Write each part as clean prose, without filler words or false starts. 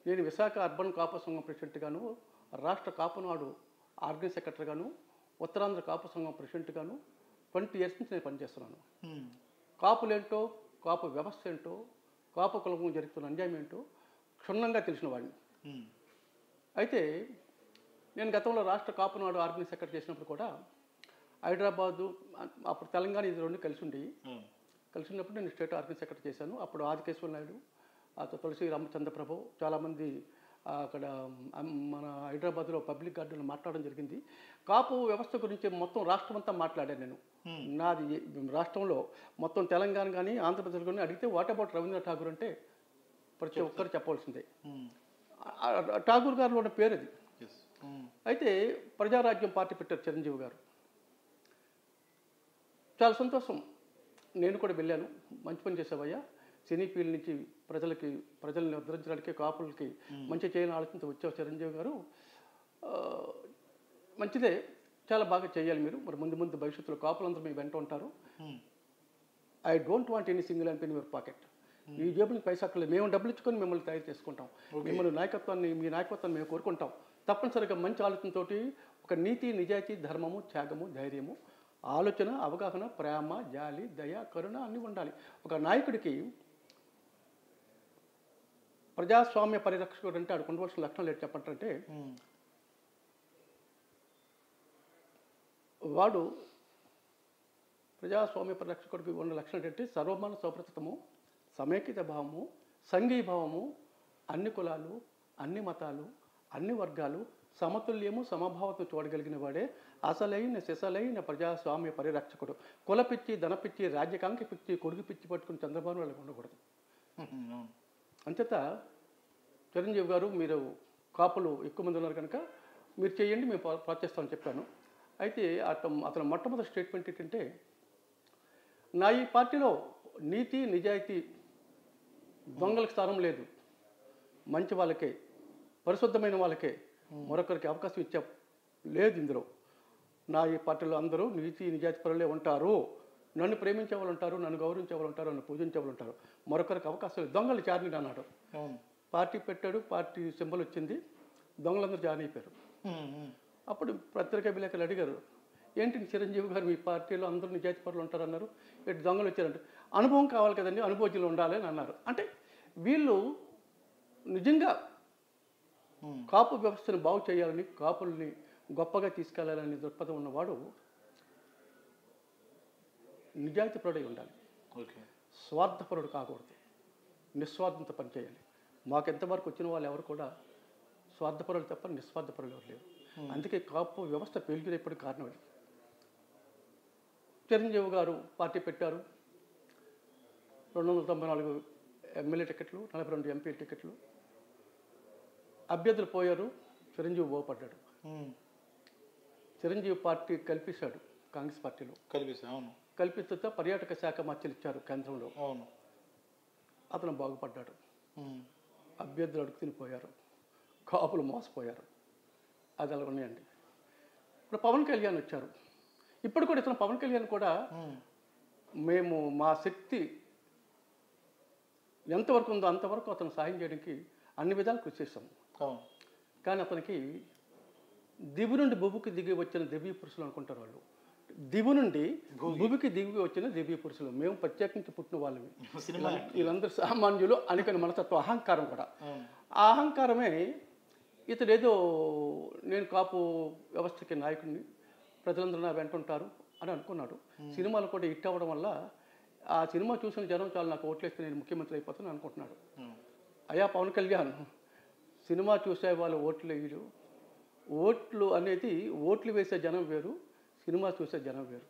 నేను విశాఖ అర్బన్ కాపు సంఘం ప్రెసిడెంట్గాను, రాష్ట్ర కాపునాడు ఆర్గనైజ్ సెక్రటరీగాను, ఉత్తరాంధ్ర కాపు సంఘం ప్రెసిడెంట్గాను 20 years నుంచి నేను పనిచేస్తున్నాను. కాపులేంటో, కాపు వ్యవస్థ ఏంటో, కాపు కులం జరుగుతున్న అన్యాయం ఏంటో క్షుణ్ణంగా తెలిసిన వాడిని. అయితే నేను గతంలో రాష్ట్ర కాపునాడు ఆర్గనైజ్ సెక్రటరీ చేసినప్పుడు కూడా హైదరాబాదు, అప్పుడు తెలంగాణ ఇది రెండు కలిసి ఉన్నప్పుడు నేను స్టేట్ ఆర్గనైజ్ సెక్రటరీ చేశాను. అప్పుడు ఆదికేశ్వర నాయుడు, తులసి రామచంద్ర ప్రభు చాలామంది అక్కడ మన హైదరాబాద్లో పబ్లిక్ గార్డెన్లో మాట్లాడడం జరిగింది. కాపు వ్యవస్థ గురించి మొత్తం రాష్ట్రం అంతా మాట్లాడాను నేను. నాది రాష్ట్రంలో మొత్తం తెలంగాణ కానీ ఆంధ్రప్రదేశ్ కానీ అడిగితే వాట్ అబౌట్ రవీంద్రనాథ్ ఠాగూర్ అంటే ప్రతి ఒక్కరు చెప్పవలసిందే. ఠాగూర్ గారిలో ఉన్న పేరు అది. అయితే ప్రజారాజ్యం పార్టీ పెట్టారు చిరంజీవి గారు. చాలా సంతోషం, నేను కూడా వెళ్ళాను. మంచి పని చేసావయ్యా, సినీ ఫీల్డ్ నుంచి ప్రజల్ని ఉద్ధరించడానికి, కాపులకి మంచి చేయాలని ఆలోచనతో వచ్చావు చిరంజీవి గారు. మంచిదే, చాలా బాగా చేయాలి మీరు. మరి ముందు భవిష్యత్తులో కాపులందరూ మీ వెంట ఉంటారు. I don't want any single and pen your pocket. మీ జేబులకు పైసా అక్కర్లేదు, మేము డబ్బులు ఇచ్చుకొని మిమ్మల్ని తయారు చేసుకుంటాం. మీ నాయకత్వాన్ని మేము కోరుకుంటాం. తప్పనిసరిగా మంచి ఆలోచనతోటి ఒక నీతి, నిజాయితీ, ధర్మము, త్యాగము, ధైర్యము, ఆలోచన, అవగాహన, ప్రేమ, జాలి, దయ, కరుణ అన్నీ ఉండాలి. ఒక నాయకుడికి ప్రజాస్వామ్య పరిరక్షకుడు అంటే ఆడు ఉండవలసిన లక్షణాలు ఏంటి చెప్పంటే, వాడు ప్రజాస్వామ్య పరిరక్షకుడికి ఉన్న లక్షణాలు ఏంటి? సర్వమాన సౌభ్రతము, సమైక్యత భావము, సంఘీభావము, అన్ని కులాలు, అన్ని మతాలు, అన్ని వర్గాలు సమతుల్యము, సమభావత చూడగలిగిన వాడే అసలైన సిసలైన ప్రజాస్వామ్య పరిరక్షకుడు. కులపిచ్చి, ధనపిచ్చి, రాజ్యకాంక్ష పిచ్చి, కొడుకు పిచ్చి పట్టుకుని చంద్రబాబు వాళ్ళకి ఉండకూడదు. అంచేత చిరంజీవి గారు, మీరు కాపులు ఎక్కువ మంది ఉన్నారు కనుక మీరు చేయండి, మేము ప్రోత్సహిస్తామని చెప్పాను. అయితే అతను మొట్టమొదటి స్టేట్మెంట్ ఏంటంటే, నా ఈ పార్టీలో నీతి, నిజాయితీ, దొంగలకు స్థానం లేదు, మంచి వాళ్ళకే, పరిశుద్ధమైన వాళ్ళకే మరొకరికి అవకాశం ఇచ్చే లేదు ఇందులో. నా ఈ పార్టీలో అందరూ నీతి, నిజాయితీ పరులే ఉంటారు. నన్ను ప్రేమించే వాళ్ళు ఉంటారు, నన్ను గౌరవించే వాళ్ళు ఉంటారు, నన్ను పూజించే వాళ్ళు ఉంటారు. మరొకరికి అవకాశం లేదు. దొంగలు జాయిన్ అన్నాడు. పార్టీ పెట్టాడు, పార్టీ సింబల్ వచ్చింది, దొంగలందరూ జాయిన్ అయిపోయారు. అప్పుడు పత్రికా విలేకరులు అడిగారు, ఏంటి చిరంజీవి గారు మీ పార్టీలో అందరూ నిజాయితీ పరులు ఉంటారు అన్నారు, ఇటు దొంగలు వచ్చారంటే అనుభవం కావాలి కదండి, అనుభవజ్ఞులు ఉండాలి అని అన్నారు. అంటే వీళ్ళు నిజంగా కాపు వ్యవస్థను బాగు చేయాలని, కాపుల్ని గొప్పగా తీసుకెళ్లాలని దృక్పథం ఉన్నవాడు నిజాయితీపరుడై ఉండాలి. స్వార్థపరుడు కాకూడదు, నిస్వార్థంతో పనిచేయాలి. మాకు ఎంతవరకు వచ్చిన వాళ్ళు ఎవరు కూడా స్వార్థపరులు తప్ప నిస్వార్థపరులు ఎవరు లేరు. అందుకే కాపు వ్యవస్థ పేలుగురైపోయిన కారణం అది. చిరంజీవి గారు పార్టీ పెట్టారు. 294 ఎమ్మెల్యే టికెట్లు, 42 ఎంపీ టికెట్లు. అభ్యర్థులు పోయారు, చిరంజీవి బాగుపడ్డాడు. చిరంజీవి పార్టీ కల్పించాడు కాంగ్రెస్ పార్టీలో. కల్పిత పర్యాటక శాఖ మధ్యలు ఇచ్చారు కేంద్రంలో. అతను బాగుపడ్డాడు. అభ్యర్థులు అడుగు తినిపోయారు, కాపులు మోసపోయారు. అది అలా ఉన్నాయండి. ఇప్పుడు పవన్ కళ్యాణ్ వచ్చారు. ఇప్పుడు కూడా ఇతను పవన్ కళ్యాణ్ కూడా మేము మా శక్తి ఎంతవరకు ఉందో అంతవరకు అతను సాయం చేయడానికి అన్ని విధాలు కృషి చేస్తాము. కానీ అతనికి దివి నుండి భూమికి దిగి వచ్చిన దివ్య పురుషులు అనుకుంటారు వాళ్ళు. దివి నుండి భూమికి దిగి వచ్చిన దివ్య పురుషులు, మేము ప్రత్యేకించి పుట్టిన వాళ్ళవి, వీళ్ళందరూ సామాన్యులు అనుకునే మనస్తత్వం, అహంకారం కూడా. ఆ అహంకారమే ఇతడేదో నేను కాపు వ్యవస్థకి నాయకుడిని, ప్రజలందరూ నా వెంట ఉంటారు అని అనుకున్నాడు. సినిమాలు కూడా హిట్ అవ్వడం వల్ల ఆ సినిమా చూసిన జనం చాలా నాకు ఓట్లేస్తే నేను ముఖ్యమంత్రి అయిపోతాను అనుకుంటున్నాడు. అయ్యా పవన్ కళ్యాణ్, సినిమా చూసే వాళ్ళు ఓట్లు వేయరు. ఓట్లు అనేది ఓట్లు వేసే జనం వేరు, సినిమా చూసే జనం వేరు.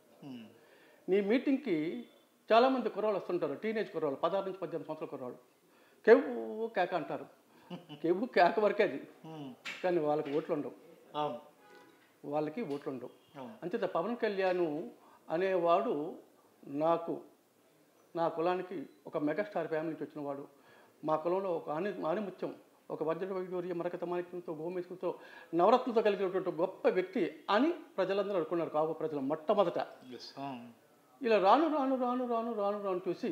నీ మీటింగ్కి చాలామంది కుర్రాళ్ళు వస్తుంటారు, టీనేజ్ కుర్రాళ్ళు, 16 నుంచి 18 సంవత్సరాల కుర్రాళ్ళు. కేవు కేక అంటారు. కేవు కేక వరకే అది, కానీ వాళ్ళకి ఓట్లు ఉండవు. వాళ్ళకి ఓట్లు ఉండవు. అంచేత పవన్ కళ్యాణ్ అనేవాడు నాకు, నా కులానికి ఒక మెగాస్టార్ ఫ్యామిలీ నుంచి వచ్చినవాడు. మా కులంలో ఒక ఆనిముత్యం, ఒక వజ్ర వైడూర్య మరకత మాణిక్యంతో, గోమేశంతో, నవరత్నంతో కలిగినటువంటి గొప్ప వ్యక్తి అని ప్రజలందరూ అనుకున్నారు, కాపు ప్రజలు మొట్టమొదట. ఇలా రాను రాను రాను రాను రాను రాను చూసి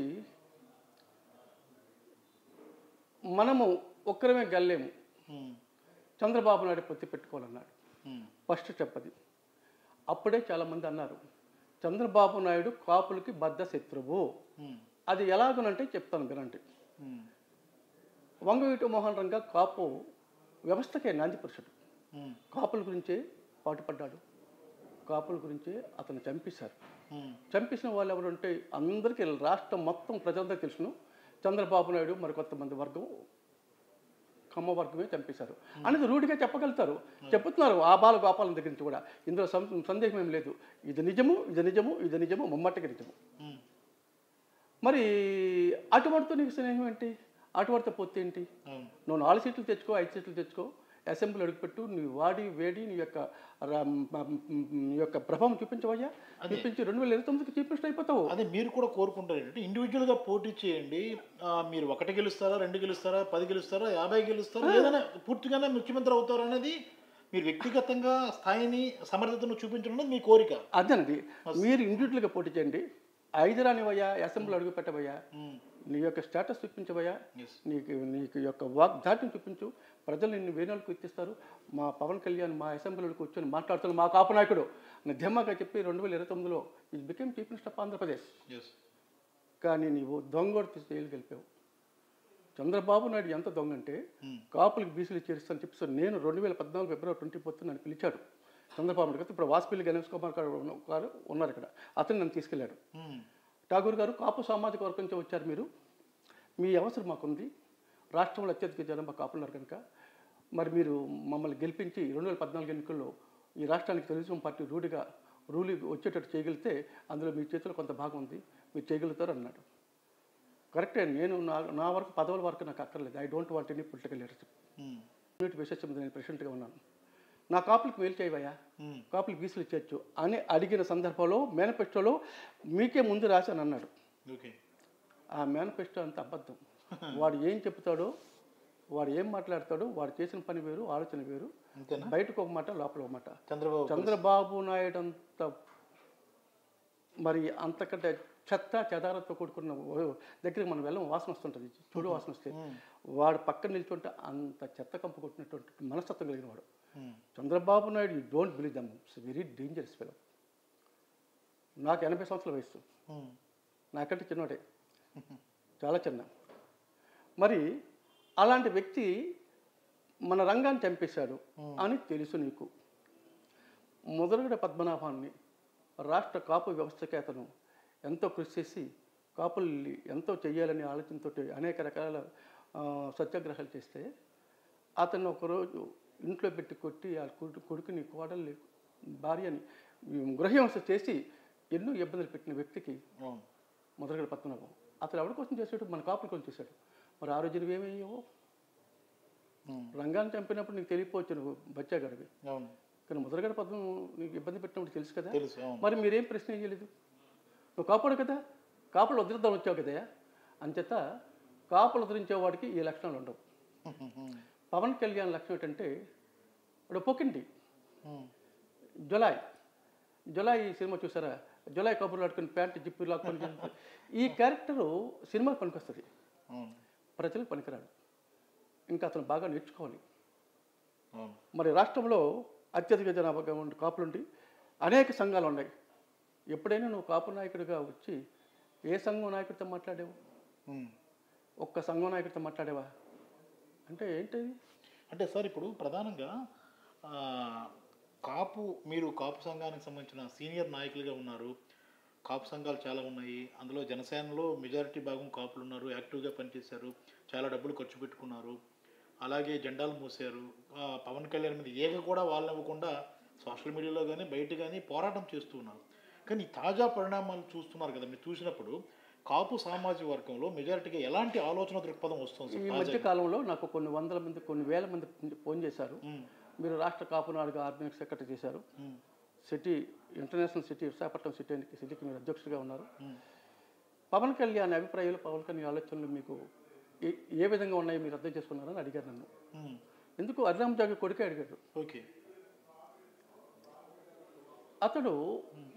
మనము ఒక్కరమే గల్లేము, ఉమ్, చంద్రబాబు నాయుడు పొత్తి పెట్టుకోవాలన్నాడు. ఉమ్, ఫస్ట్ స్టెప్ అది. అప్పుడే చాలామంది అన్నారు చంద్రబాబు నాయుడు కాపులకి బద్ధ శత్రువు. ఉమ్, అది ఎలాగనంటే చెప్తాను వినండి. ఉమ్, వంగవీటి మోహన్ రంగా కాపు వ్యవస్థకే నాంది పురుషుడు. ఉమ్, కాపుల గురించే పాటుపడ్డాడు, కాపుల గురించే అతను చంపేశారు. ఉమ్, చంపేసిన వాళ్ళు ఎవరు అంటే అందరికీ రాష్ట్రం మొత్తం ప్రజలందరికీ తెలుసును, చంద్రబాబు నాయుడు మరి కొంతమంది వర్గం కమ్మ వర్గమే చంపేశారు అనేది రూఢిగా చెప్పగలుగుతారు, చెప్పుతున్నారు ఆ బాల గోపాలం దగ్గర నుంచి కూడా. ఇందులో సందేహం ఏం లేదు. ఇది నిజము, ఇది నిజము, ఇది నిజము, ముమ్మటికి నిజము. ఉమ్, మరి అటువంటితో నీకు స్నేహం ఏంటి, అటువంటితో పొత్తు ఏంటి? అవును. నువ్వు 4 సీట్లు తెచ్చుకో, 5 సీట్లు తెచ్చుకో, అసెంబ్లీ అడుగుపెట్టు, నీ వాడి వేడి నీ యొక్క ప్రభావం చూపించవయ్యా. చూపించి 2029కి చీఫ్ మినిస్టర్ అయిపోతావు. అదే మీరు కూడా కోరుకుంటారు ఏంటంటే ఇండివిజువల్గా పోటీ చేయండి. మీరు 1 గెలుస్తారా, 2 గెలుస్తారా, 10 గెలుస్తారా, 50 గెలుస్తారా, ఏదైనా పూర్తిగానే ముఖ్యమంత్రి అవుతారు అనేది మీరు వ్యక్తిగతంగా స్థాయిని సమర్థతను చూపించడం అనేది మీ కోరిక. అదేనండి, మీరు ఇండివిజువల్గా పోటీ చేయండి. 5 రానివయ్యా, అసెంబ్లీ అడుగు పెట్టవయ్యా, నీ యొక్క స్టేటస్ చూపించవయ్యా, నీకు యొక్క వాగ్దాటిని చూపించు. ప్రజలు నిన్ను వేణులకు ఎత్తిస్తారు. మా పవన్ కళ్యాణ్ మా అసెంబ్లీలో కూర్చొని మాట్లాడుతున్న మా కాపు నాయకుడు ధీమాగా చెప్పి 2029లో ఇది became chief minister of Andhra Pradesh. కానీ నీవు దొంగోడు జైలు గెలిపావు. చంద్రబాబు నాయుడు ఎంత దొంగ అంటే కాపులకు బీసీలు చేరుస్తాను చెప్పి నేను 2014 ఫిబ్రవరి 24 నన్ను పిలిచాడు చంద్రబాబు నాయుడు. ఇప్పుడు వాసుపల్లి గణేష్ కుమార్ గారు ఉన్నారు ఇక్కడ, అతను నన్ను తీసుకెళ్లాడు. ఠాగూర్ గారు కాపు సామాజిక వర్గం నుంచి వచ్చారు, మీరు మీ అవసరం మాకుంది, రాష్ట్రంలో అత్యధిక జనాభా కాపున్నారు కనుక మరి మీరు మమ్మల్ని గెలిపించి 2014 ఎన్నికల్లో ఈ రాష్ట్రానికి తెలుగుదేశం పార్టీ రూలి వచ్చేటట్టు చేయగలిగితే అందులో మీ చేతిలో కొంత భాగం ఉంది, మీరు చేయగలుగుతారు అన్నాడు. కరెక్టే, నేను నా వరకు పదవుల వరకు నాకు అక్కర్లేదు. I don't want any political leadership. Unit విశేషం నేను ప్రెసిడెంట్గా ఉన్నాను. నా కాపులకు మేలు చేయవయ్యా, కాపులు బీసీలు చేర్చు అని అడిగిన సందర్భంలో మేనిఫెస్టోలో మీకే ముందు రాశాను అన్నాడు. ఆ మేనిఫెస్టో అంత అబద్ధం. వాడు ఏం చెప్తాడో, వాడు ఏం మాట్లాడతాడో, వాడు చేసిన పని వేరు, ఆలోచన వేరు. బయటకు ఒక మాట, లోపల ఒక మాట. చంద్రబాబు నాయుడు అంత మరి అంతకంటే చెత్త చెదారతో కూడుకున్న దగ్గరికి మనం వెళ్ళం, వాసన వస్తుంటుంది, చూడు వాసన వస్తే. వాడు పక్కన నిల్చుంటే అంత చెత్త కంపు కొట్టినటువంటి మనస్తత్వం కలిగిన వాడు Chandrababu Naidu. You don't believe them, it's very dangerous fellow. నాకు 80 సంవత్సరాల వయసు, నాకంటే చిన్నవాడే, చాలా చిన్న. మరి అలాంటి వ్యక్తి మన రంగాన్ని చంపేశాడు అని తెలుసు నీకు. ముదరగడ పద్మనాభాన్ని రాష్ట్ర కాపు వ్యవస్థకి అతను ఎంతో కృషి చేసి కాపుల్ని ఎంతో చెయ్యాలనే ఆలోచనతో అనేక రకాల సత్యాగ్రహాలు చేస్తే అతను ఒకరోజు ఇంట్లో పెట్టి కొట్టి ఆ కొడుకుని, కోడల్ని, భార్యని గృహహింస చేసి ఎన్నో ఇబ్బందులు పెట్టిన వ్యక్తికి ముదరగడ పద్మనాభం అతను ఎవరి కోసం చేశాడు? మన కాపుల కోసం చేశాడు. మరి ఆ రోజు నువ్వేమయ్యావో? రంగాన్ని చంపినప్పుడు నీకు తెలియపోవచ్చు, నువ్వు బచ్చాగాడివి. కానీ ముదరగడ పద్మం నీకు ఇబ్బంది పెట్టినప్పుడు తెలుసు కదా. మరి మీరేం ప్రశ్న చేయలేదు? నువ్వు కాపాడు కదా, కాపులు వదిలిద్దాం వచ్చావు కదయా. అంచేత కాపులు వదిలించేవాడికి ఈ లక్షణాలు ఉండవు. పవన్ కళ్యాణ్ లక్షణం ఏంటంటే ఇప్పుడు పొకింటి జులై సినిమా చూసారా? జులై కబుర్లు ఆడుకుని ప్యాంటు జిప్పు లాక్కొని ఈ క్యారెక్టరు సినిమాకి పనికొస్తుంది, ప్రజలకు పనికిరాడు. ఇంకా అతను బాగా నేర్చుకోవాలి. మరి రాష్ట్రంలో అత్యధిక జనాభాగా ఉండి కాపులుండి అనేక సంఘాలు ఉన్నాయి. ఎప్పుడైనా నువ్వు కాపు నాయకుడిగా వచ్చి ఏ సంఘం నాయకుడితో మాట్లాడావు? ఒక్క సంఘం నాయకుడితో మాట్లాడేవా? అంటే ఏంటది? అంటే సార్ ఇప్పుడు ప్రధానంగా మీరు కాపు సంఘానికి సంబంధించిన సీనియర్ నాయకులుగా ఉన్నారు. కాపు సంఘాలు చాలా ఉన్నాయి. అందులో జనసేనలో మెజారిటీ భాగం కాపులు ఉన్నారు, యాక్టివ్గా పనిచేశారు, చాలా డబ్బులు ఖర్చు పెట్టుకున్నారు, అలాగే జెండాలు మూసారు. పవన్ కళ్యాణ్ మీద ఏక కూడా వాళ్ళని ఇవ్వకుండా సోషల్ మీడియాలో కానీ బయట కానీ పోరాటం చేస్తూ ఉన్నారు. కానీ తాజా పరిణామాలు చూస్తున్నారు కదా, మీరు చూసినప్పుడు కాపు సామాజిక వర్గంలో మెజారిటీగా ఎలాంటి ఆలోచన దృక్పథం వస్తుంది? ఈ మధ్య కాలంలో నాకు కొన్ని వందల మంది, కొన్ని వేల మంది ఫోన్ చేశారు. మీరు రాష్ట్ర కాపు నాడుగా ఆర్గనైజ్ సెక్రటరీ చేశారు, సిటీ ఇంటర్నేషనల్ సిటీ విశాఖపట్నం సిటీకి మీరు అధ్యక్షుడిగా ఉన్నారు. పవన్ కళ్యాణ్ అభిప్రాయాలు, పవన్ కళ్యాణ్ ఆలోచనలు మీకు ఏ విధంగా ఉన్నాయో మీరు అర్థం చేసుకున్నారని అడిగారు నన్ను. ఎందుకు హరిరామ్ జాగి కొడుకే అడిగాడు. అతడు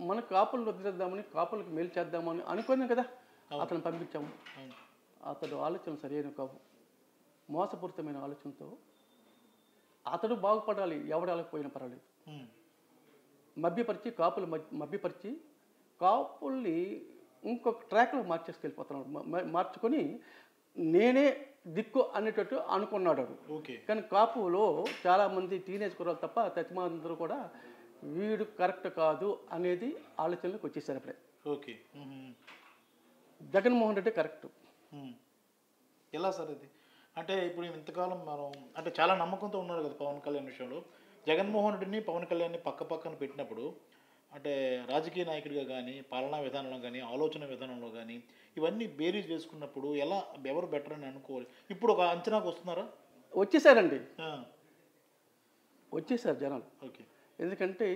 మన కాపులను వదిలేద్దామని, కాపులకు మేలు చేద్దామని అనుకున్నాం కదా, అతను పంపించాము. అతడు ఆలోచన సరైన కావు. మోసపూరితమైన ఆలోచనతో అతడు బాగుపడాలి, ఎవడాలకపోయినా పర్వాలేదు, మభ్యపరిచి కాపులు మభ్యపరిచి కాపుల్ని ఇంకొక ట్రాక్లో మార్చేసుకెళ్ళిపోతున్నాడు. మార్చుకొని నేనే దిక్కు అనేటట్టు అనుకున్నాడు. ఓకే. కానీ కాపులో చాలామంది టీనేజ్ కుర్రాలు తప్ప తచ్చిమందరూ కూడా వీడు కరెక్ట్ కాదు అనేది ఆలోచనలోకి వచ్చేసారు అప్పుడే. ఓకే. జగన్మోహన్ రెడ్డి కరెక్ట్. ఎలా సార్ అది? అంటే ఇప్పుడు ఇంతకాలం మనం అంటే చాలా నమ్మకంతో ఉన్నారు కదా పవన్ కళ్యాణ్ విషయంలో. జగన్మోహన్ రెడ్డిని పవన్ కళ్యాణ్ని పక్క పక్కన పెట్టినప్పుడు అంటే రాజకీయ నాయకుడిగా కానీ, పాలనా విధానంలో కానీ, ఆలోచన విధానంలో కానీ ఇవన్నీ బేరీజ్ వేసుకున్నప్పుడు ఎవరు బెటర్ అని అనుకోవాలి? ఇప్పుడు ఒక అంచనాకు వస్తున్నారా? వచ్చేసారండి, వచ్చేసారు జనాలు. ఓకే. ఎందుకంటే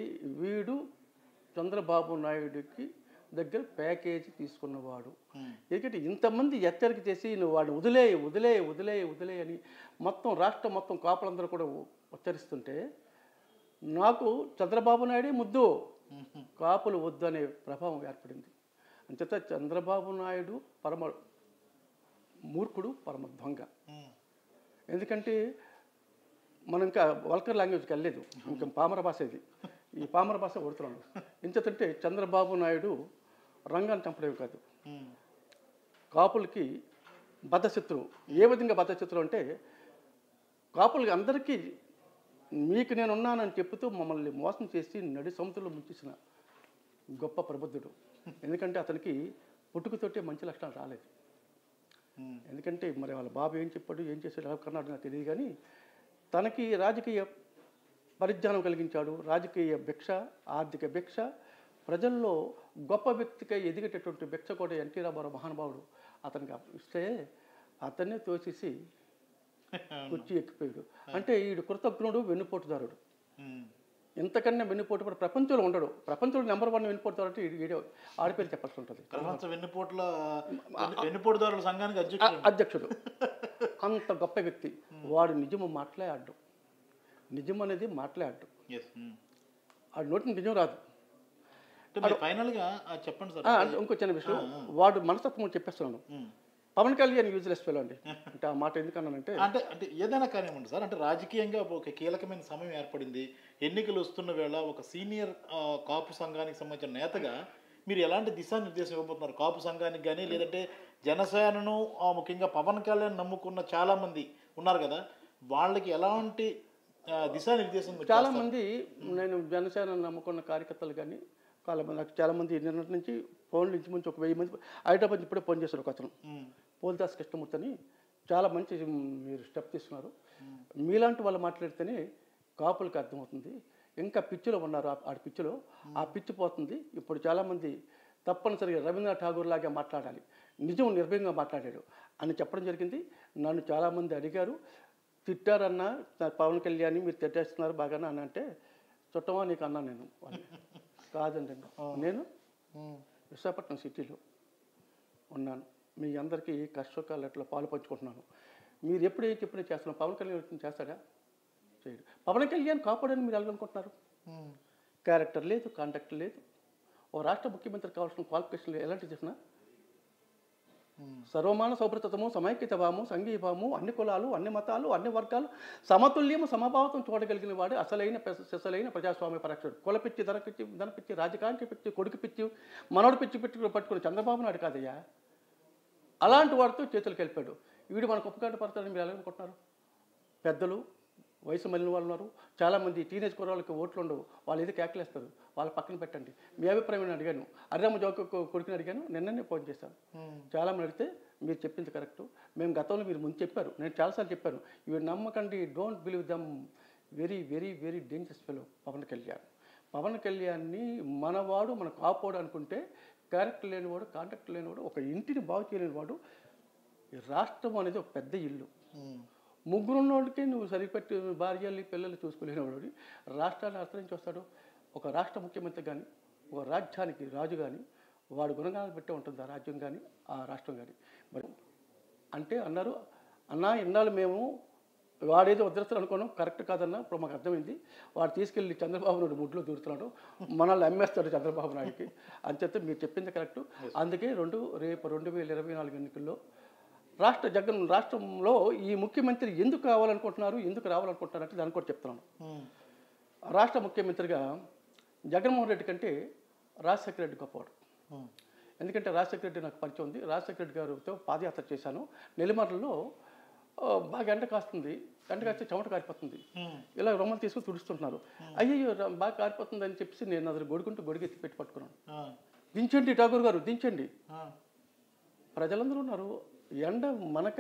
వీడు చంద్రబాబు నాయుడికి దగ్గర ప్యాకేజీ తీసుకున్నవాడు. ఎందుకంటే ఇంతమంది హెచ్చరిక చేసి నువ్వు వాడిని వదిలే వదిలే వదిలే వదిలే అని మొత్తం రాష్ట్రం మొత్తం కాపులందరూ కూడా ఉచ్చరిస్తుంటే నాకు చంద్రబాబు నాయుడే ముద్దు, కాపులు వద్దు అనే ప్రభావం ఏర్పడింది. అంచేత చంద్రబాబు నాయుడు పరమ మూర్ఖుడు, పరమ దొంగ. ఎందుకంటే మనం ఇంకా వల్కర్ లాంగ్వేజ్కి వెళ్ళలేదు, ఇంకా పామర భాష ఇది. ఈ పామర భాష కొడుతున్నాడు. ఎంచేతంటే చంద్రబాబు నాయుడు రంగాన్ని చంపడమే కాదు, కాపులకి బద్ధశత్రువు. ఏ విధంగా బద్ధశత్రువు అంటే కాపులకి అందరికీ మీకు నేనున్నానని చెప్తూ మమ్మల్ని మోసం చేసి నడి సముద్రంలో ముంచేసిన గొప్ప ప్రబుద్ధుడు. ఎందుకంటే అతనికి పుట్టుకతోటే మంచి లక్షణాలు రాలేదు. ఎందుకంటే మరి వాళ్ళ బాబు ఏం చెప్పాడు, ఏం చేశాడు, ఎలా కన్నాడు నాకు తెలియదు. కానీ తనకి రాజకీయ పరిజ్ఞానం కలిగించాడు. రాజకీయ భిక్ష, ఆర్థిక భిక్ష, ప్రజల్లో గొప్ప వ్యక్తిగా ఎదిగేటటువంటి భిక్ష కూడా ఎన్టీ రామారావు మహానుభావుడు అతనికి ఇస్తే అతన్నే తోసేసి కుర్చీ ఎక్కిపోయాడు. అంటే ఈడు కృతజ్ఞుడు, వెన్నుపోటుదారుడు. ఇంతకన్నా వెన్నుపోటు కూడా ప్రపంచంలో ఉండడు. ప్రపంచంలో నెంబర్ 1 వెన్నుపోటుదారు అంటే ఈడు ఆడిపేరు చెప్పాల్సి ఉంటుంది. వెన్నుపోటుదారుల సంఘానికి అధ్యక్షుడు. అంత గొప్ప వ్యక్తి. వాడు నిజము మాట్లాడాడు. నిజం అనేది మాట్లాడాడు. ఆడు నోటిని నిజం రాదు. ఫైనల్గా చెప్పండి సార్. ఇంకో చిన్న విషయం, వాడు మనస్తత్వం చెప్పేస్తున్నాను. పవన్ కళ్యాణ్ యూజ్లెస్ ఫెలో అండి. అంటే ఆ మాట ఎందుకన్నానంటే అంటే ఏదైనా కానివ్వండి సార్, అంటే రాజకీయంగా ఒక కీలకమైన సమయం ఏర్పడింది, ఎన్నికలు వస్తున్న వేళ ఒక సీనియర్ కాపు సంఘానికి సంబంధించిన నేతగా మీరు ఎలాంటి దిశానిర్దేశం ఇవ్వబోతున్నారు కాపు సంఘానికి కానీ, లేదంటే జనసేనను ముఖ్యంగా పవన్ కళ్యాణ్ నమ్ముకున్న చాలామంది ఉన్నారు కదా, వాళ్ళకి ఎలాంటి దిశానిర్దేశం? చాలామంది నేను జనసేన నమ్ముకున్న కార్యకర్తలు కానీ నాకు చాలామంది నిన్నటి నుంచి ఫోన్లు ఇంచుమించు ఒక 1000 మంది హైదరాబాద్ ఇప్పుడే ఫోన్ చేశారు. ఒక అతను పోల్దాస్ కృష్ణమూర్తి అని, చాలా మంచి మీరు స్టెప్ తీసుకున్నారు. మీలాంటి వాళ్ళు మాట్లాడితేనే కాపులకు అర్థమవుతుంది. ఇంకా పిచ్చిలో ఉన్నారు, ఆడి పిచ్చిలో ఆ పిచ్చి పోతుంది. ఇప్పుడు చాలామంది తప్పనిసరిగా రవీంద్రనాథ్ ఠాగూర్ లాగా మాట్లాడాలి, నిజం నిర్భయంగా మాట్లాడాడు అని చెప్పడం జరిగింది. నన్ను చాలామంది అడిగారు, తిట్టారన్నా పవన్ కళ్యాణ్ మీరు తిట్టేస్తున్నారు బాగానే అని. అంటే చుట్టమా నీకు అన్నా నేను కాదండి. నేను విశాఖపట్నం సిటీలో ఉన్నాను, మీ అందరికీ కష్టకాలట్లో పాలు పంచుకుంటున్నాను. మీరు ఎప్పుడు ఏం చెప్పినా చేస్తున్నాను. పవన్ కళ్యాణ్ చేస్తాడా? చేయడు. పవన్ కళ్యాణ్ కాపాడని మీరు ఎలాగనుకుంటున్నారు? క్యారెక్టర్ లేదు, కాంటాక్ట్ లేదు. ఓ రాష్ట్ర ముఖ్యమంత్రి కావాల్సిన క్వాలిఫికేషన్లు ఎలాంటివి చేసినా సర్వమాన సౌభ్రతము, సమైక్యత భావము, సంఘీభావము, అన్ని కులాలు, అన్ని మతాలు, అన్ని వర్గాలు సమతుల్యము, సమభావతం చూడగలిగిన వాడు అసలైన ప్రజాస్వామ్య పరీక్షుడు. కులపిచ్చి, ధనపిచ్చి, రాజకాంక్ష పిచ్చి, కొడుకు పిచ్చి, మనోడు పిచ్చి పట్టుకుని చంద్రబాబు నాయుడు కాదయ్యా. అలాంటి వాడితో చేతులకు వెళ్ళిపోయాడు. వీడు మనకు ఉపకారం పడతాడని మీరు ఎలా అనుకుంటున్నారు? పెద్దలు, వయసు మళ్ళిన వాళ్ళు ఉన్నారు, చాలామంది టీనేజ్ కుర్రాళ్ళకి ఓట్లు ఉండవు, వాళ్ళు ఏదో కేకలేస్తారు, వాళ్ళ పక్కన పెట్టండి. మీ అభిప్రాయం అడిగాను, అర్రమ్మ జోక కొడుకుని అడిగాను, నిన్ననే ఫోన్ చేశాను. చాలామంది అడిగితే మీరు చెప్పింది కరెక్టు, మేము గతంలో మీరు ముందు చెప్పారు, నేను చాలాసార్లు చెప్పాను, ఇవి నమ్మకండి, don't believe them, very very very dangerous fellow Pawan Kalyan. Pawan కళ్యాణ్ని మనవాడు, మన కాపోడు అనుకుంటే క్యారెక్టర్ లేనివాడు, కాంటాక్ట్ లేనివాడు, ఒక ఇంటిని బాగు చేయలేనివాడు. ఈ రాష్ట్రం అనేది ఒక పెద్ద ఇల్లు, ముగ్గురున్నోడికి నువ్వు సరిపెట్టి భార్యలు పిల్లలు చూసుకోలేనివాడు రాష్ట్రాన్ని అర్థరించి వస్తాడు. ఒక రాష్ట్ర ముఖ్యమంత్రి కానీ, ఒక రాజ్యానికి రాజు కానీ, వాడు గుణగానాలు పెట్టే ఉంటుంది ఆ రాజ్యం కానీ, ఆ రాష్ట్రం కానీ. మరి అంటే అన్నారు, అన్నా ఇన్నాళ్ళు మేము వాడేదో ఉద్ధరిస్తాడు అనుకున్నాం, కరెక్ట్ కాదన్నా, ఇప్పుడు మాకు అర్థమైంది. వాడు తీసుకెళ్ళి చంద్రబాబు నాయుడు ముడ్లో దూరుతున్నాడు, మనల్ని అమ్మేస్తాడు చంద్రబాబు నాయుడికి అని చెప్తే మీరు చెప్పింది కరెక్టు. అందుకే రేపు 2024 ఎన్నికల్లో రాష్ట్రంలో ఈ ముఖ్యమంత్రి ఎందుకు కావాలనుకుంటున్నారు, ఎందుకు రావాలనుకుంటున్నారు అంటే దాన్ని కూడా చెప్తున్నాను. రాష్ట్ర ముఖ్యమంత్రిగా జగన్మోహన్ రెడ్డి కంటే రాజశేఖర రెడ్డి గొప్పవాడు. ఎందుకంటే రాజశేఖర రెడ్డి నాకు పరిచయం ఉంది. రాజశేఖర రెడ్డి గారితో పాదయాత్ర చేశాను. నెల్లిమర్లలో బాగా ఎండ కాస్తుంది, ఎండ కాస్తే చెమట కారిపోతుంది. ఇలా రొమ్మలు తీసుకుని తుడుస్తుంటున్నారు. అయ్యో బాగా కారిపోతుంది అని చెప్పేసి నేను అసలు గొడుగెత్తి పెట్టి పట్టుకున్నాను. దించండి ఠాగూర్ గారు, దించండి. ప్రజలందరూ ఉన్నారు. ఎండ మనక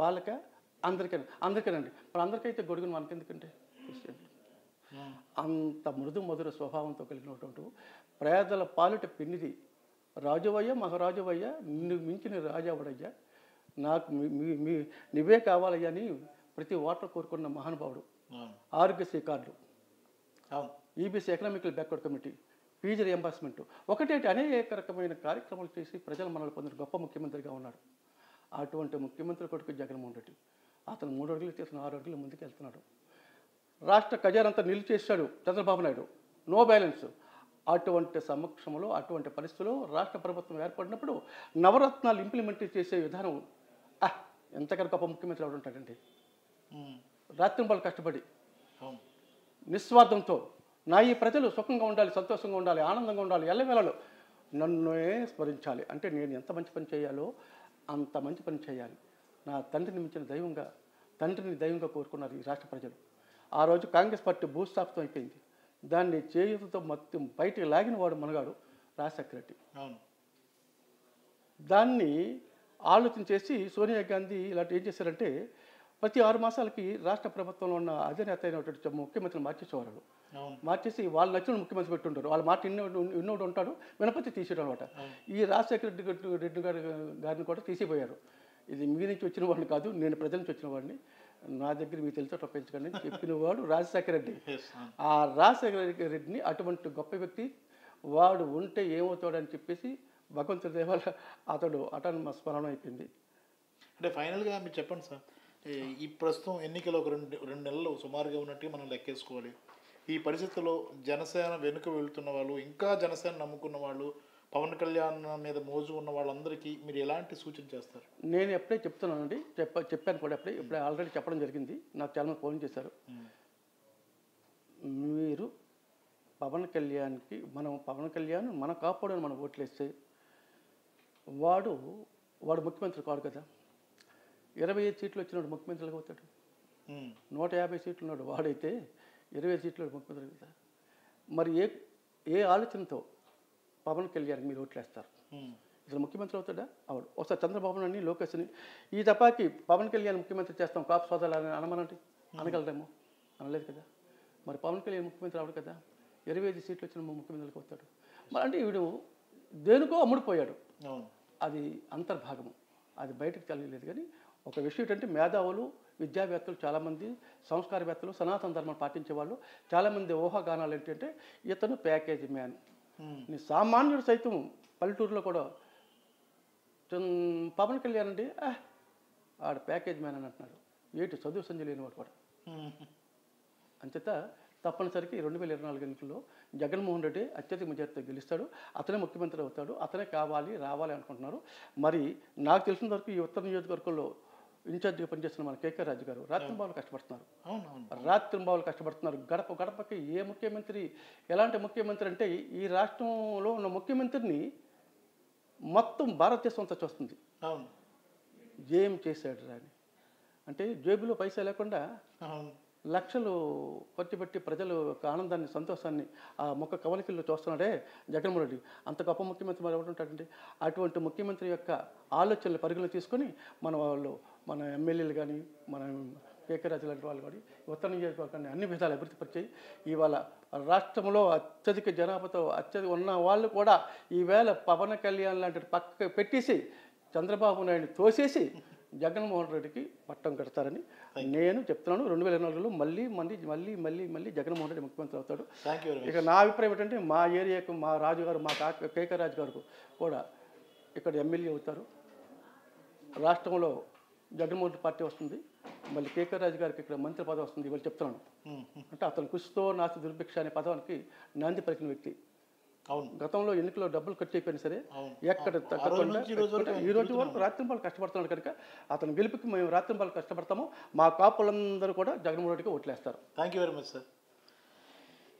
వాళ్ళక అందరికేనండి. మరి అందరికైతే గొడుగును మనకెందుకంటే అంత మృదు మధుర స్వభావంతో కలిగినటువంటి పేదల పాలిట పిన్నిది రాజువయ్య, మహారాజువయ్య, నిన్ను మించిన రాజావుడయ్యా, నాకు నువ్వే కావాలయ్యా అని ప్రతి ఓటర్ కోరుకున్న మహానుభావుడు. ఆరోగ్యశ్రీ కార్డులు, EBC economical backward committee, fee reimbursement, ఒకటేంటి అనేక రకమైన కార్యక్రమాలు చేసి ప్రజలు మనల్ని పొందిన గొప్ప ముఖ్యమంత్రిగా ఉన్నాడు. అటువంటి ముఖ్యమంత్రి కొడుకు జగన్మోహన్ రెడ్డి. అతను 3 అడుగులు చేసిన 6 అడుగులు ముందుకు వెళ్తున్నాడు. రాష్ట్ర ఖజానంతా నిలిచేశాడు చంద్రబాబు నాయుడు, నో బ్యాలెన్స్. అటువంటి సమక్షంలో, అటువంటి పరిస్థితుల్లో రాష్ట్ర ప్రభుత్వం ఏర్పడినప్పుడు నవరత్నాలు ఇంప్లిమెంట్ చేసే విధానం ఎంతకన్నా గొప్ప ముఖ్యమంత్రి ఎవరు ఉంటాడండి. రాత్రింబలు కష్టపడి నిస్వార్థంతో నా ఈ ప్రజలు సుఖంగా ఉండాలి, సంతోషంగా ఉండాలి, ఆనందంగా ఉండాలి, ఎల్లవేళలో నన్నే స్మరించాలి అంటే నేను ఎంత మంచి పని చేయాలో అంత మంచి పని చేయాలి. నా తండ్రిని మించిన తండ్రిని దైవంగా కోరుకున్నారు ఈ రాష్ట్ర ప్రజలు. ఆ రోజు కాంగ్రెస్ పార్టీ భూస్థాపితం అయిపోయింది. దాన్ని చేయుతో మొత్తం బయటికి లాగిన వాడు మనగాడు రాజశేఖర రెడ్డి. దాన్ని ఆలోచన చేసి సోనియా గాంధీ ఇలాంటి ఏం చేశారంటే ప్రతి 6 మాసాలకి రాష్ట్ర ప్రభుత్వంలో ఉన్న అధినేత అయినటువంటి ముఖ్యమంత్రిని మార్చేసేవారు. మార్చేసి వాళ్ళు నచ్చిన ముఖ్యమంత్రి పెట్టుంటారు. వాళ్ళ మాట ఇన్నోడు ఉంటాడు, వినపతి తీసేయడం అనమాట. ఈ రాజశేఖర రెడ్డి గారిని కూడా తీసిపోయారు. ఇది మీ నుంచి వచ్చిన వాడిని కాదు, నేను ప్రజల నుంచి వచ్చిన వాడిని, నా దగ్గర మీకు తెలిసే పెంచకండి అని చెప్పిన వాడు రాజశేఖర రెడ్డి. ఆ రాజశేఖర రెడ్డిని అటువంటి గొప్ప వ్యక్తి వాడు ఉంటే ఏమవుతాడని చెప్పేసి భగవంతుడి దేవాల అతడు అటానమస్ స్మరణ అయిపోయింది. అంటే ఫైనల్గా మీరు చెప్పండి సార్, ఈ ప్రస్తుతం ఎన్నికలు ఒక రెండు నెలలు సుమారుగా ఉన్నట్టు మనం లెక్కేసుకోవాలి. ఈ పరిస్థితుల్లో జనసేన వెనుక వెళ్తున్న వాళ్ళు, ఇంకా జనసేన నమ్ముకున్న వాళ్ళు, పవన్ కళ్యాణ్ మీద మోజు ఉన్న వాళ్ళందరికీ మీరు ఎలాంటి సూచన చేస్తారు? నేను ఎప్పుడే చెప్తున్నానండి, చెప్పాను కూడా ఇప్పుడే ఆల్రెడీ చెప్పడం జరిగింది. నాకు చాలామంది ఫోన్ చేశారు. మీరు పవన్ కళ్యాణ్ మన కాపాడని మనం ఓట్లేస్తే వాడు ముఖ్యమంత్రి కాడు కదా. 25 సీట్లు వచ్చినాడు ముఖ్యమంత్రిగా అవుతాడు. 150 సీట్లు ఉన్నాడు వాడైతే 25 సీట్లు ముఖ్యమంత్రి కదా. మరి ఏ ఆలోచనతో పవన్ కళ్యాణ్ మీరు ఓట్లేస్తారు? ఇతను ముఖ్యమంత్రి అవుతాడా? అవడు. ఒకసారి చంద్రబాబు నాయుడిని, లోకేష్ని ఈ తపాకి పవన్ కళ్యాణ్ ముఖ్యమంత్రి చేస్తాం కాపు సోదరులు అనమనండి, అనగలరేమో? అనలేదు కదా. మరి పవన్ కళ్యాణ్ ముఖ్యమంత్రి అవడు కదా. 25 సీట్లు వచ్చిన ముఖ్యమంత్రికి అవుతాడు. మరి అంటే వీడు దేనికో అమ్ముడిపోయాడు. అది అంతర్భాగము, అది బయటకు తెలియలేదు. కానీ ఒక విషయం ఏంటంటే మేధావులు, విద్యావేత్తలు, చాలామంది సంస్కారవేత్తలు, సనాతన ధర్మాన్ని పాటించే వాళ్ళు చాలామంది ఊహాగానాలు ఏంటంటే ఇతను ప్యాకేజీ మ్యాన్. సామాన్యుడు సైతం పల్లెటూరులో కూడా పవన్ కళ్యాణ్ అండి ఆడ ప్యాకేజ్ మ్యాన్ అని అంటున్నాడు. ఏంటి చదువు సంజయ్ లేనివాడు కూడా. అంచేత తప్పనిసరికి 2024 ఎన్నికల్లో జగన్మోహన్ రెడ్డి అత్యధిక మెజార్టీతో గెలుస్తాడు. అతనే ముఖ్యమంత్రి అవుతాడు. అతనే రావాలి అనుకుంటున్నారు. మరి నాకు తెలిసిన వరకు ఈ ఉత్తర నియోజకవర్గంలో ఇన్ఛార్జిగా పనిచేస్తున్న మన కేకే రాజు గారు రాత్రింబావులు కష్టపడుతున్నారు. గడప గడపకి ఏ ముఖ్యమంత్రి, ఎలాంటి ముఖ్యమంత్రి అంటే ఈ రాష్ట్రంలో ఉన్న ముఖ్యమంత్రిని మొత్తం భారతదేశం అంతా చూస్తుంది. ఏం చేశాడు రాని అంటే జేబులో పైసా లేకుండా లక్షలు ఖర్చు పెట్టి ప్రజలు ఆనందాన్ని, సంతోషాన్ని ఆ మొక్క కవలికల్లో చూస్తున్నాడే జగన్మోహన్ రెడ్డి. అంత గొప్ప ముఖ్యమంత్రి మరి ఎవరు ఉంటాడండి? అటువంటి ముఖ్యమంత్రి యొక్క ఆలోచనలు పరిగణలో తీసుకొని మన ఎమ్మెల్యేలు కానీ, మన కేకే రాజు లాంటి వాళ్ళు కానీ ఉత్తర నియోజకవర్గాన్ని అన్ని విధాలు అభివృద్ధిపరిచాయి. ఇవాళ రాష్ట్రంలో అత్యధిక జనాభాతో ఉన్న వాళ్ళు కూడా ఈవేళ పవన్ కళ్యాణ్ లాంటి పక్క పెట్టేసి చంద్రబాబు నాయుడిని తోసేసి జగన్మోహన్ రెడ్డికి పట్టం కడతారని నేను చెప్తున్నాను. 2024లో మళ్ళీ జగన్మోహన్ రెడ్డి ముఖ్యమంత్రి అవుతాడు. ఇక నా అభిప్రాయం ఏంటంటే మా ఏరియాకు మా రాజుగారు, మా కేకే రాజు గారు కూడా ఇక్కడ ఎమ్మెల్యే అవుతారు. రాష్ట్రంలో జగన్మోహన్ రెడ్డి పార్టీ వస్తుంది. మళ్ళీ కేకే రాజు గారికి ఇక్కడ మంత్రి పదవి వస్తుంది. ఇవాళ చెప్తున్నాను. అంటే అతను కృషితో నాస్తి దుర్భిక్ష అనే పదవానికి నాంది పలికిన వ్యక్తి. అవును. గతంలో ఎన్నికల్లో డబ్బులు ఖర్చు అయిపోయినా సరే అవును. ఎక్కడ ఆ రోజు తగ్గకుండా నుంచి ఈ రోజు వరకు ఈ రోజు వరకు రాత్రింపాలు కష్టపడుతున్నాడు కనుక అతను గెలుపుకి మేము రాత్రింపాలు కష్టపడతాము. మా కాపులందరూ కూడా జగన్మోహన్ రెడ్డికి ఓట్లేస్తారు. Thank you very much sir.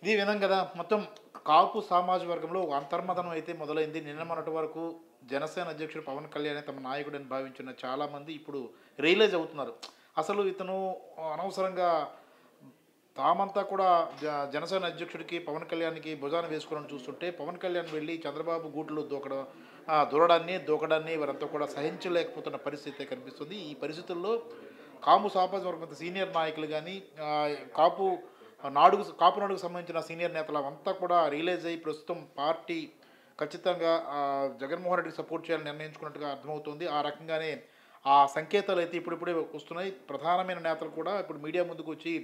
ఇది వినం కదా, మొత్తం కాపు సామాజిక వర్గంలో ఒక అంతర్మదనం అయితే మొదలైంది. నిన్న మొన్నటి వరకు జనసేన అధ్యక్షుడు పవన్ కళ్యాణ్ తమ నాయకుడని భావించిన చాలామంది ఇప్పుడు రియలైజ్ అవుతున్నారు. అసలు ఇతను అనవసరంగా తామంతా కూడా జనసేన అధ్యక్షుడికి పవన్ కళ్యాణ్కి భుజాన వేసుకోవాలని చూస్తుంటే పవన్ కళ్యాణ్ వెళ్ళి చంద్రబాబు గూట్లో దూకడాన్ని వారంతా కూడా సహించలేకపోతున్న పరిస్థితి కనిపిస్తుంది. ఈ పరిస్థితుల్లో కాపు సామాజిక వర్గం సీనియర్ నాయకులు కానీ కాపు నాడుకు సంబంధించిన సీనియర్ నేతలు అంతా కూడా రియలైజ్ అయ్యి ప్రస్తుతం పార్టీ ఖచ్చితంగా జగన్మోహన్ రెడ్డికి సపోర్ట్ చేయాలని నిర్ణయించుకున్నట్టుగా అర్థమవుతుంది. ఆ రకంగానే ఆ సంకేతాలు అయితే ఇప్పుడిప్పుడే వస్తున్నాయి. ప్రధానమైన నేతలు కూడా ఇప్పుడు మీడియా ముందుకు వచ్చి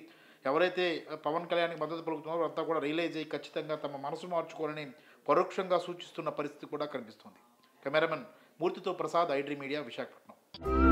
ఎవరైతే పవన్ కళ్యాణ్కి మద్దతు పలుకుతున్నారో అంతా కూడా రియలైజ్ అయ్యి ఖచ్చితంగా తమ మనసు మార్చుకోవాలని పరోక్షంగా సూచిస్తున్న పరిస్థితి కూడా కనిపిస్తుంది. కెమెరామెన్ మూర్తితో ప్రసాద్, ఐడ్రీ మీడియా, విశాఖపట్నం.